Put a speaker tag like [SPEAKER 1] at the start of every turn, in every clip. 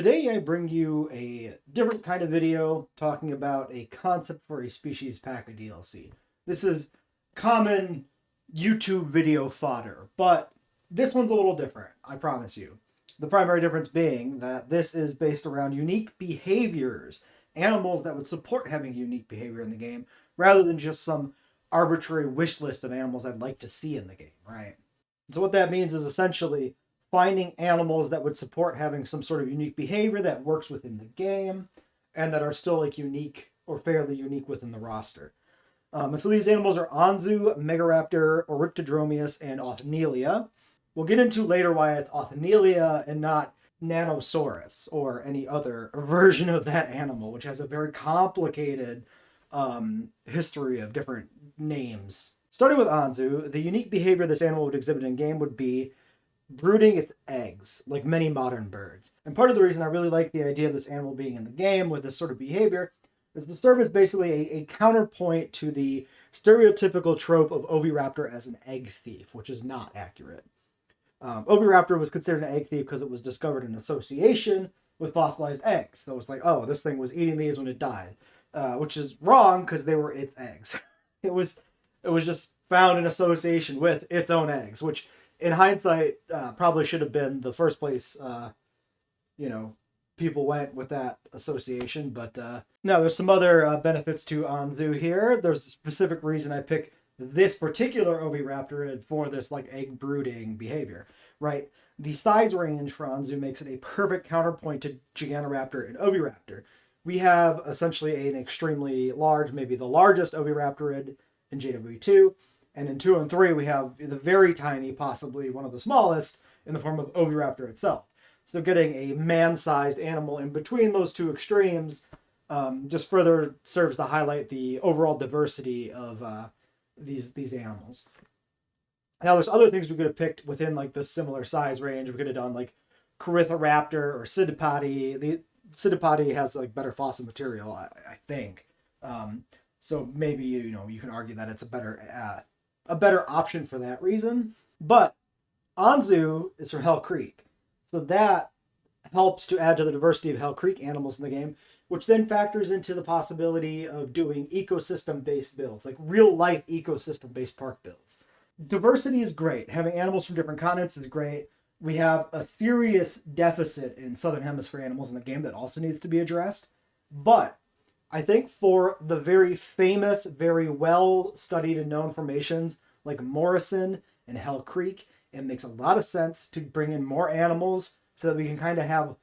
[SPEAKER 1] Today I bring you a different kind of video talking about a concept for a species pack of DLC. This is common YouTube video fodder, but this one's a little different, I promise you. The primary difference being that this is based around unique behaviors, animals that would support having unique behavior in the game, rather than just some arbitrary wish list of animals I'd like to see in the game, right? So what that means is essentially finding animals that would support having some sort of unique behavior that works within the game and that are still like unique or fairly unique within the roster. And so these animals are Anzu, Megaraptor, Oryctodromeus, and Othnielia. We'll get into later why it's Othnielia and not Nanosaurus or any other version of that animal, which has a very complicated history of different names. Starting with Anzu, the unique behavior this animal would exhibit in game would be brooding its eggs, like many modern birds. And part of the reason I really like the idea of this animal being in the game with this sort of behavior is to serve as basically a counterpoint to the stereotypical trope of Oviraptor as an egg thief, which is not accurate. Oviraptor was considered an egg thief because it was discovered in association with fossilized eggs. So it was like, oh, this thing was eating these when it died, which is wrong because they were its eggs. it was just found in association with its own eggs, which in hindsight, probably should have been the first place, people went with that association. But no, there's some other benefits to Anzu here. There's a specific reason I picked this particular Oviraptor for this like egg brooding behavior, right? The size range for Anzu makes it a perfect counterpoint to Gigantoraptor and Oviraptor. We have essentially an extremely large, maybe the largest Oviraptorid in JW2. And in 2 and 3, we have the very tiny, possibly one of the smallest, in the form of Oviraptor itself. So getting a man-sized animal in between those two extremes just further serves to highlight the overall diversity of these animals. Now, there's other things we could have picked within like the similar size range. We could have done like Corythoraptor or Pseudopody. The Pseudopody has like better fossil material, I think. So maybe you can argue that it's a better option for that reason. But Anzu is from Hell Creek. So that helps to add to the diversity of Hell Creek animals in the game, which then factors into the possibility of doing ecosystem-based builds, like real-life ecosystem-based park builds. Diversity is great. Having animals from different continents is great. We have a serious deficit in Southern Hemisphere animals in the game that also needs to be addressed. But I think for the very famous, very well-studied and known formations like Morrison and Hell Creek, it makes a lot of sense to bring in more animals so that we can kind of have,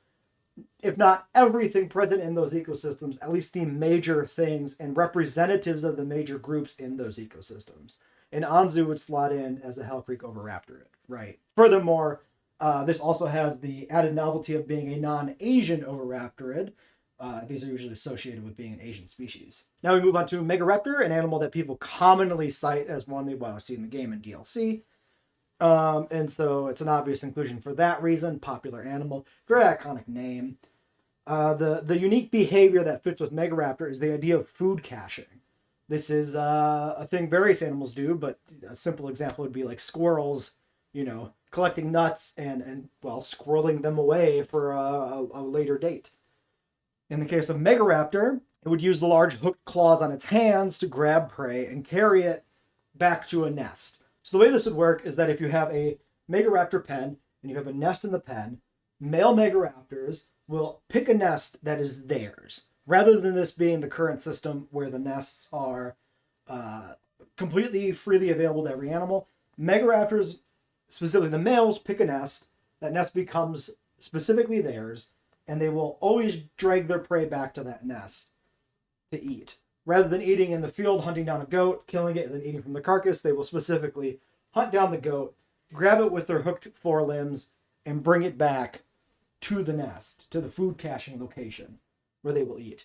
[SPEAKER 1] if not everything present in those ecosystems, at least the major things and representatives of the major groups in those ecosystems. And Anzu would slot in as a Hell Creek Oviraptor, right? Furthermore, this also has the added novelty of being a non-Asian Oviraptorid. These are usually associated with being an Asian species. Now we move on to Megaraptor, an animal that people commonly cite as one they want to see in the game in DLC. And so it's an obvious inclusion for that reason. Popular animal, very iconic name. The unique behavior that fits with Megaraptor is the idea of food caching. This is a thing various animals do, but a simple example would be like squirrels, collecting nuts and squirreling them away for a later date. In the case of Megaraptor, it would use the large hooked claws on its hands to grab prey and carry it back to a nest. So the way this would work is that if you have a Megaraptor pen and you have a nest in the pen, male Megaraptors will pick a nest that is theirs, rather than this being the current system where the nests are completely freely available to every animal. Megaraptors, specifically the males, pick a nest. That nest becomes specifically theirs, and they will always drag their prey back to that nest to eat. Rather than eating in the field, hunting down a goat, killing it, and then eating from the carcass, they will specifically hunt down the goat, grab it with their hooked forelimbs, and bring it back to the nest, to the food caching location, where they will eat.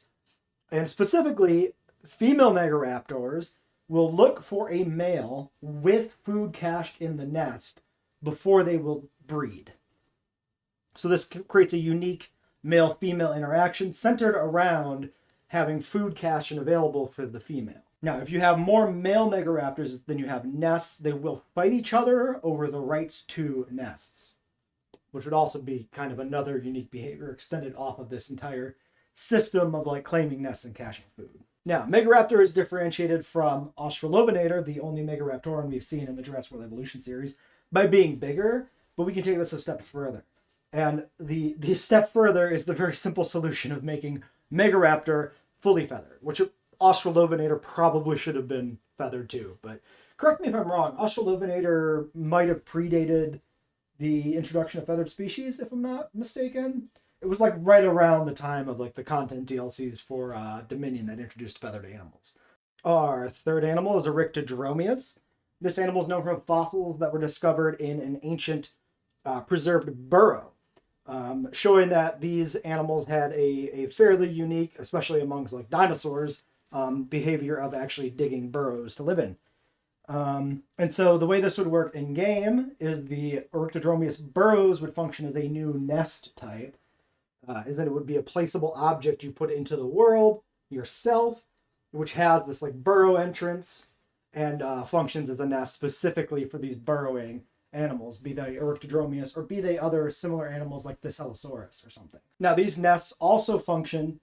[SPEAKER 1] And specifically, female Megaraptors will look for a male with food cached in the nest before they will breed. So this creates a unique male-female interaction centered around having food cached and available for the female. Now, if you have more male Megaraptors than you have nests, they will fight each other over the rights to nests. which would also be kind of another unique behavior extended off of this entire system of like claiming nests and caching food. Now, Megaraptor is differentiated from Australopithecus, the only Megaraptoran we've seen in the Jurassic World Evolution series, by being bigger, but we can take this a step further. And the step further is the very simple solution of making Megaraptor fully feathered, which Australopithecus probably should have been feathered too. But correct me if I'm wrong, Australopithecus might have predated the introduction of feathered species, if I'm not mistaken. It was like right around the time of like the content DLCs for Dominion that introduced feathered animals. Our third animal is Oryctodromeus. This animal is known from fossils that were discovered in an ancient preserved burrow, showing that these animals had a fairly unique, especially amongst like dinosaurs, behavior of actually digging burrows to live in. And so the way this would work in game is the Oryctodromeus burrows would function as a new nest type, is that it would be a placeable object you put into the world yourself, which has this like burrow entrance and functions as a nest specifically for these burrowing animals, be they Oryctodromeus or be they other similar animals like the Celosaurus or something. Now, these nests also function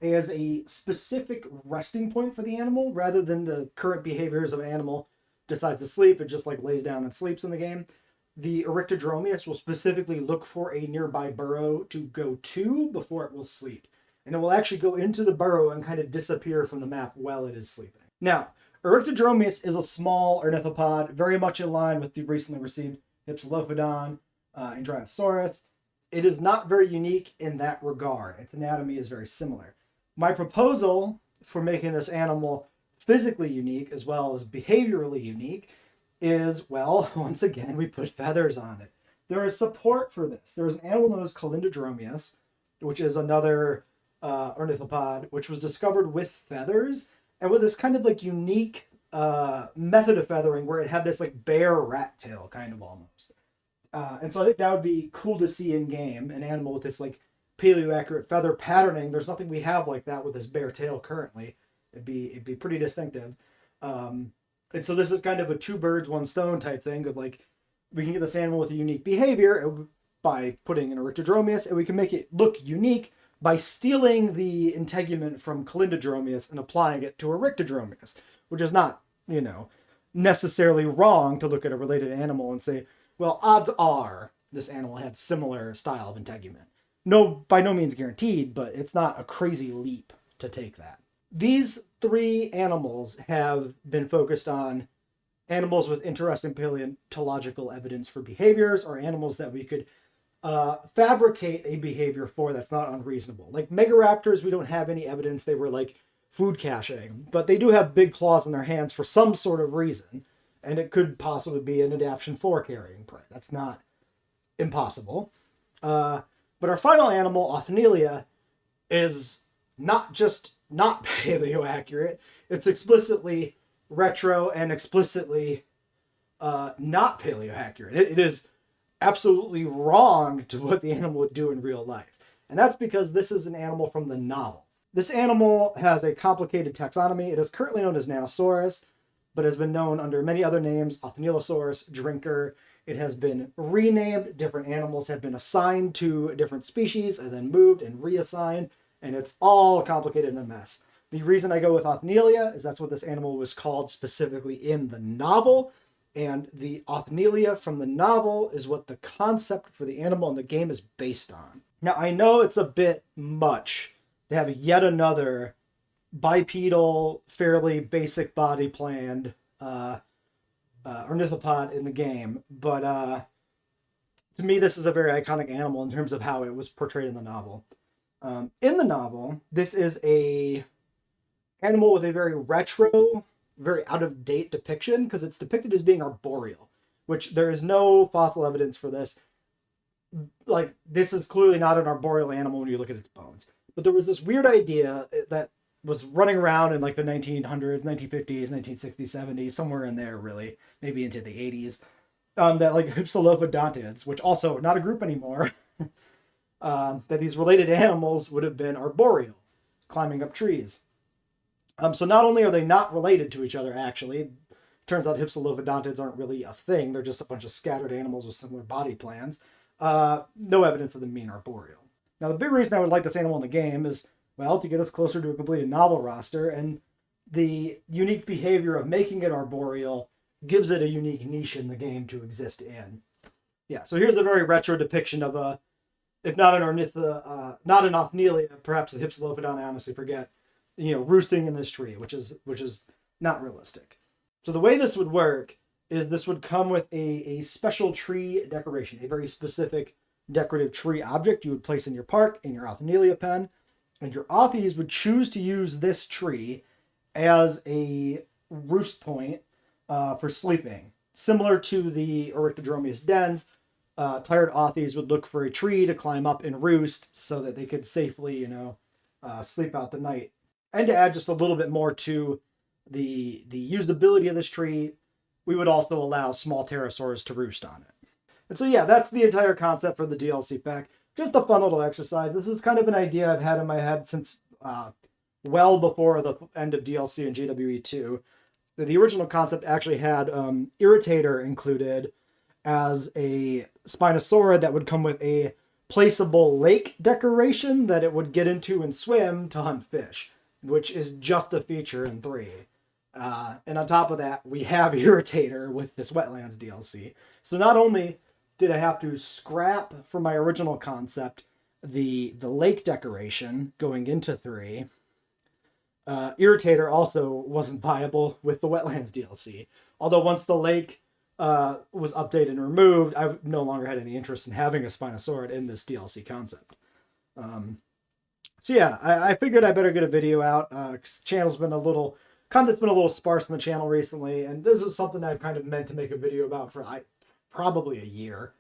[SPEAKER 1] as a specific resting point for the animal rather than the current behaviors of an animal decides to sleep. It just like lays down and sleeps in the game. The Oryctodromeus will specifically look for a nearby burrow to go to before it will sleep. And it will actually go into the burrow and kind of disappear from the map while it is sleeping. Now, Oryctodromeus is a small ornithopod, very much in line with the recently received Hypsilophodon and Dryosaurus. It is not very unique in that regard. Its anatomy is very similar. My proposal for making this animal physically unique as well as behaviorally unique is, well, once again, we put feathers on it. There is support for this. There is an animal known as Calindrodromeus, which is another ornithopod, which was discovered with feathers and with this kind of like unique method of feathering where it had this like bear rat tail kind of almost. And so I think that would be cool to see in game, an animal with this like paleo-accurate feather patterning. There's nothing we have like that with this bear tail currently. It'd be pretty distinctive. And so this is kind of a two birds, one stone type thing of like, we can get this animal with a unique behavior by putting an Oryctodromeus, and we can make it look unique by stealing the integument from Calindrodromeus and applying it to Oryctodromeus, which is not, necessarily wrong to look at a related animal and say, well, odds are this animal had similar style of integument. No, by no means guaranteed, but it's not a crazy leap to take that. These three animals have been focused on animals with interesting paleontological evidence for behaviors, or animals that we could fabricate a behavior for that's not unreasonable. Like Megaraptors, we don't have any evidence they were like food caching, but they do have big claws in their hands for some sort of reason, and it could possibly be an adaptation for carrying prey. That's not impossible. But our final animal, Othnielia, is not just not paleo accurate, it's explicitly retro and explicitly not paleo accurate. It is absolutely wrong to what the animal would do in real life. And that's because this is an animal from the novel. This animal has a complicated taxonomy. It is currently known as Nanosaurus, but has been known under many other names, Othnielosaurus, Drinker. It has been renamed. Different animals have been assigned to different species and then moved and reassigned, and it's all complicated and a mess. The reason I go with Othnielia is that's what this animal was called specifically in the novel, and the Othnielia from the novel is what the concept for the animal in the game is based on. Now, I know it's a bit much to have yet another bipedal, fairly basic body planned ornithopod in the game, but to me, this is a very iconic animal in terms of how it was portrayed in the novel. In the novel, this is a animal with a very retro, very out-of-date depiction, because it's depicted as being arboreal, which there is no fossil evidence for this. Like, this is clearly not an arboreal animal when you look at its bones. But there was this weird idea that was running around in like the 1900s, 1950s, 1960s, 70s, somewhere in there really, maybe into the 80s, that like Hypsilophodontids, which also not a group anymore, that these related animals would have been arboreal, climbing up trees. So not only are they not related to each other, actually, turns out Hypsilophodontids aren't really a thing. They're just a bunch of scattered animals with similar body plans. no evidence of them being arboreal. Now, the big reason I would like this animal in the game is, well, to get us closer to a completed novel roster, and the unique behavior of making it arboreal gives it a unique niche in the game to exist in. Yeah, so here's a very retro depiction of a, if not an not an Othnielia, perhaps a Hypsilophodon, I honestly forget, roosting in this tree, which is not realistic. So the way this would work is this would come with a special tree decoration, a very specific decorative tree object you would place in your park, in your Othnielia pen, and your Othies would choose to use this tree as a roost point for sleeping. Similar to the Oryctodromeus dens, tired Othies would look for a tree to climb up and roost so that they could safely, sleep out the night. And to add just a little bit more to the usability of this tree, we would also allow small pterosaurs to roost on it. And so, yeah, that's the entire concept for the DLC pack. Just a fun little exercise. This is kind of an idea I've had in my head since well before the end of DLC and GWE 2. The original concept actually had Irritator included as a Spinosaurid that would come with a placeable lake decoration that it would get into and swim to hunt fish, which is just a feature in 3. And on top of that, we have Irritator with this Wetlands DLC. So not only did I have to scrap from my original concept the lake decoration going into 3, Irritator also wasn't viable with the Wetlands DLC. Although once the lake was updated and removed, I no longer had any interest in having a Spinosaurid in this DLC concept. So yeah, I figured I better get a video out. Content's been a little sparse on the channel recently, and this is something I've kind of meant to make a video about for probably a year.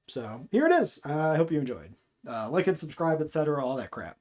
[SPEAKER 1] So here it is. I hope you enjoyed. Like and subscribe, etc., all that crap.